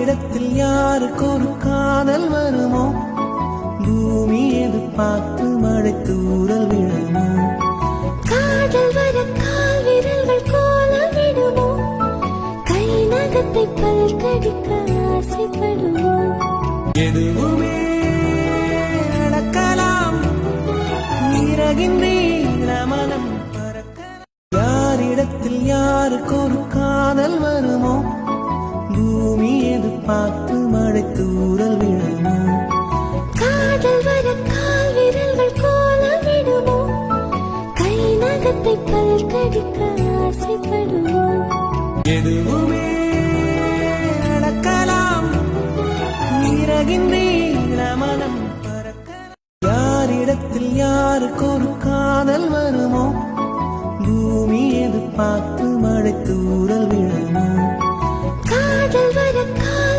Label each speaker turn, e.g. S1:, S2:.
S1: யாரிடத்தில் யாருக்கு ஒரு காதல் வருமோ பூமி எதிர்பார்த்து மழை தூறல் விழுமோ
S2: காதல் வர கால் விரல்கள் கோலமிடுமோ கை நகத்தை பல் கடிக்க ஆசைப்படுமோ
S1: எதுவுமே நடக்கலாம் இறகின் மனம் பறக்கலாம் யாரிடத்தில் யாருக்கு ஒரு காதல் வருமோ பூமி எதிர்பார்த்து மழை தூறல் விழுமோ
S2: காதல் வர கால் விரல்கள் கோலமிடுமோ கை நகத்தை பல் கடிக்க ஆசைப்படுமோ
S1: எதுவுமே நடக்கலாம் இறகின் மனம் பறக்கலாம் யாரிடத்தில் யாருக்கு ஒரு காதல் வருமோ பூமி எதிர்பார்த்து மழை தூறல் விழுமோ
S2: காதல் வர கால்